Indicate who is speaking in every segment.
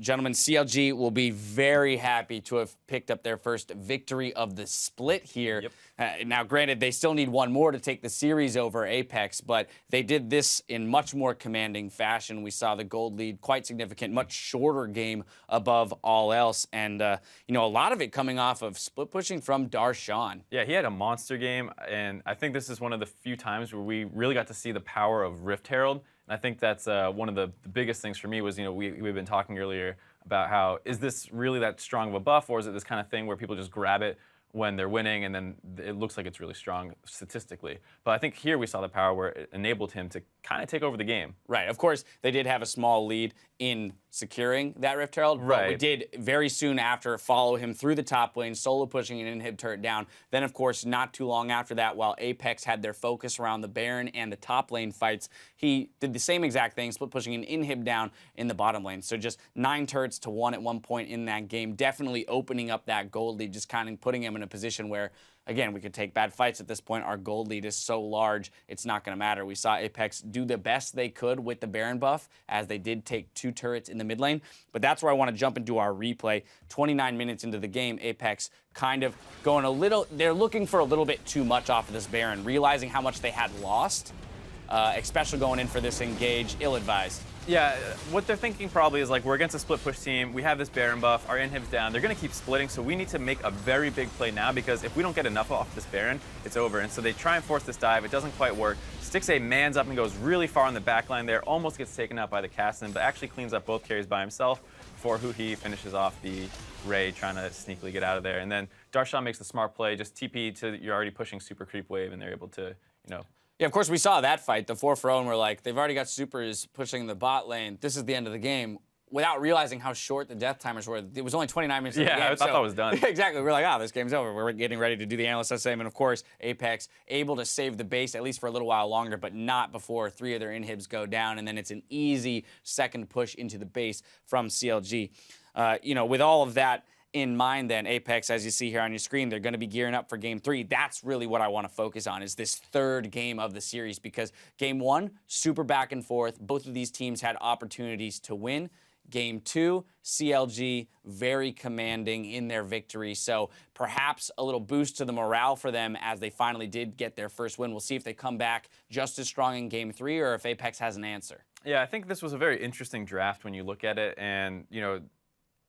Speaker 1: Gentlemen, CLG will be very happy to have picked up their first victory of the split here.
Speaker 2: Yep.
Speaker 1: Now, granted, they still need one more to take the series over Apex, but they did this in much more commanding fashion. We saw the gold lead quite significant, much shorter game above all else. And, a lot of it coming off of split pushing from Darshan.
Speaker 2: Yeah, he had a monster game, and I think this is one of the few times where we really got to see the power of Rift Herald. And I think that's one of the biggest things for me was, we've been talking earlier about how, is this really that strong of a buff, or is it this kind of thing where people just grab it when they're winning, and then it looks like it's really strong statistically. But I think here we saw the power where it enabled him to kind of take over the game.
Speaker 1: Right. Of course, they did have a small lead in securing that Rift Herald, but we did very soon after follow him through the top lane, solo pushing an inhib turret down. Then, of course, not too long after that, while Apex had their focus around the Baron and the top lane fights, he did the same exact thing, split pushing an inhib down in the bottom lane. So just 9 turrets to 1 at one point in that game, definitely opening up that gold lead, just kind of putting him in a position where, again, we could take bad fights at this point. Our gold lead is so large, it's not going to matter. We saw Apex do the best they could with the Baron buff, as they did take 2 turrets in the mid lane. But that's where I want to jump into our replay. 29 minutes into the game, Apex kind of going a little, they're looking for a little bit too much off of this Baron, realizing how much they had lost, especially going in for this engage, ill-advised.
Speaker 2: Yeah, what they're thinking probably is like, we're against a split push team, we have this Baron buff, our inhib's down, they're going to keep splitting, so we need to make a very big play now, because if we don't get enough off this Baron, it's over. And so they try and force this dive, it doesn't quite work. Stixxay mans up and goes really far on the back line there, almost gets taken out by the Cassin, but actually cleans up both carries by himself before Huhi finishes off the Ray, trying to sneakily get out of there. And then Darshan makes the smart play, just TP to, you're already pushing super creep wave, and they're able to,
Speaker 1: Yeah, of course, we saw that fight, the 4-for-0, and we're like, they've already got supers pushing the bot lane. This is the end of the game, without realizing how short the death timers were. It was only 29 minutes of the game.
Speaker 2: Yeah, I thought it was done.
Speaker 1: Exactly. We're like, this game's over. We're getting ready to do the analyst SM, and of course, Apex able to save the base, at least for a little while longer, but not before 3 of their inhibs go down, and then it's an easy second push into the base from CLG. With all of that in mind, then, Apex, as you see here on your screen, they're going to be gearing up for Game 3. That's really what I want to focus on, is this third game of the series, because Game 1, super back and forth. Both of these teams had opportunities to win. Game 2, CLG very commanding in their victory, so perhaps a little boost to the morale for them as they finally did get their first win. We'll see if they come back just as strong in Game 3 or if Apex has an answer.
Speaker 2: Yeah, I think this was a very interesting draft when you look at it, and,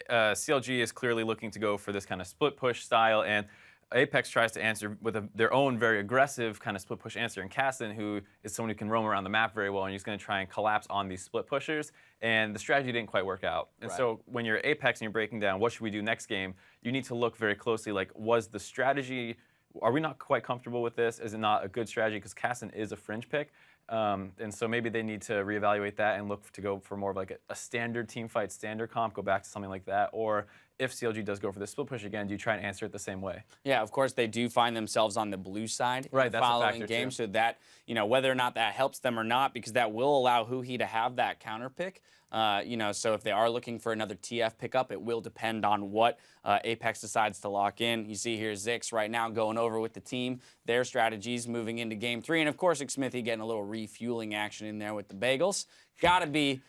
Speaker 2: CLG is clearly looking to go for this kind of split push style, and Apex tries to answer with their own very aggressive kind of split push answer in Cassin, who is someone who can roam around the map very well, and he's going to try and collapse on these split pushers, and the strategy didn't quite work out. And so when you're Apex and you're breaking down what should we do next game, you need to look very closely, like, was the strategy, are we not quite comfortable with this? Is it not a good strategy? Because Cassin is a fringe pick. And so maybe they need to reevaluate that and look to go for more of like a standard team fight, standard comp, go back to something like that. Or if CLG does go for the split push again, do you try and answer it the same way? Yeah,
Speaker 1: of course, they do find themselves on the blue side
Speaker 2: right, that's
Speaker 1: following
Speaker 2: a
Speaker 1: game,
Speaker 2: too.
Speaker 1: So that, whether or not that helps them or not, because that will allow Huhi to have that counter pick. So if they are looking for another TF pickup, it will depend on what Apex decides to lock in. You see here Zix right now going over with the team, their strategies moving into Game 3. And of course, Xmithy getting a little refueling action in there with the bagels. Gotta be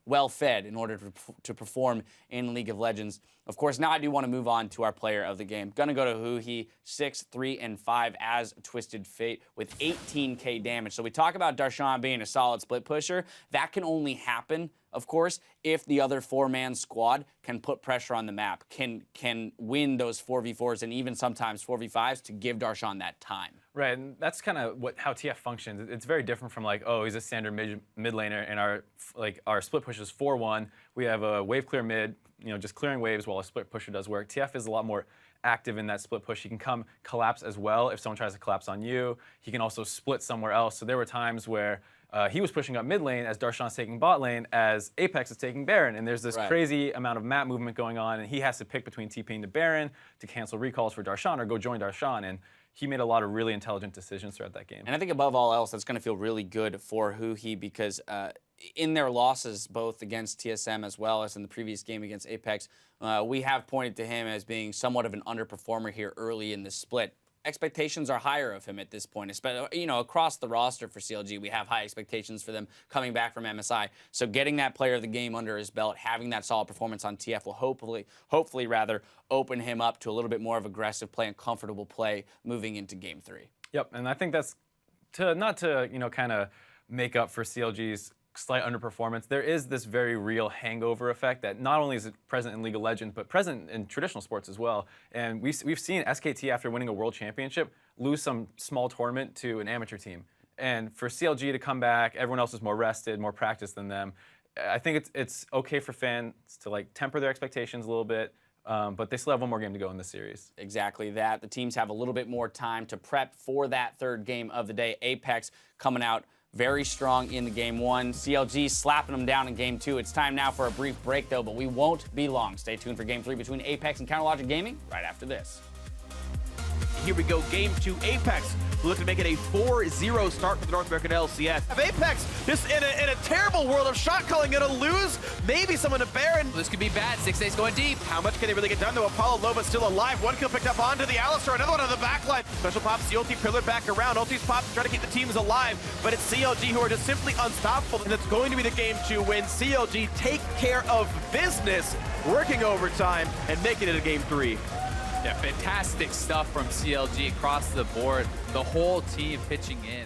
Speaker 1: well fed in order to perform in League of Legends. Of course, now I do want to move on to our player of the game. Gonna go to Huhi, 6, 3, and 5 as Twisted Fate with 18k damage. So we talk about Darshan being a solid split pusher. That can only happen, of course, if the other 4-man squad can put pressure on the map, can win those 4v4s and even sometimes 4v5s to give Darshan that time.
Speaker 2: Right, and that's kind of how TF functions. It's very different from like, oh, he's a standard mid laner, and our split push is 4-1. We have a wave clear mid, just clearing waves while a split pusher does work. TF is a lot more active in that split push. He can come collapse as well if someone tries to collapse on you. He can also split somewhere else. So there were times where he was pushing up mid lane as Darshan's taking bot lane, as Apex is taking Baron, and there's this crazy amount of map movement going on, and he has to pick between TPing to Baron to cancel recalls for Darshan or go join Darshan, and he made a lot of really intelligent decisions throughout that game.
Speaker 1: And I think above all else, that's going to feel really good for Huhi, because in their losses, both against TSM as well as in the previous game against Apex, we have pointed to him as being somewhat of an underperformer here early in the split. expectations are higher of him at this point. Especially, you know, across the roster for CLG, we have high expectations for them coming back from MSI. So getting that player of the game under his belt, having that solid performance on TF will hopefully rather open him up to a little bit more of aggressive play and comfortable play moving into Game 3.
Speaker 2: Yep, and I think that's not to you know, kind of make up for CLG's slight underperformance. There is this very real hangover effect that not only is it present in League of Legends, but present in traditional sports as well. And we've seen SKT, after winning a world championship, lose some small tournament to an amateur team. And for CLG to come back, everyone else is more rested, more practiced than them. I think it's okay for fans to like temper their expectations a little bit. But they still have one more game to go in this series.
Speaker 1: Exactly that. The teams have a little bit more time to prep for that third game of the day. Apex coming out very strong in the Game 1. CLG slapping them down in Game 2. It's time now for a brief break, though, but we won't be long. Stay tuned for Game 3 between Apex and CLG Gaming right after this.
Speaker 3: Here we go, Game 2, Apex looking to make it a 4-0 start for the North American LCS. Apex, just in a terrible world of shot calling, gonna lose maybe someone to Baron.
Speaker 4: This could be bad. 6 days going deep.
Speaker 3: How much can they really get done, though? Apollo Loba still alive. One kill picked up onto the Alistar, another one on the backline. Special pops the ulti pillar back around. Ulti's pops trying to keep the teams alive, but it's CLG who are just simply unstoppable, and it's going to be the Game 2 when CLG take care of business, working overtime, and making it a Game 3.
Speaker 4: Yeah, fantastic stuff from CLG across the board. The whole team pitching in.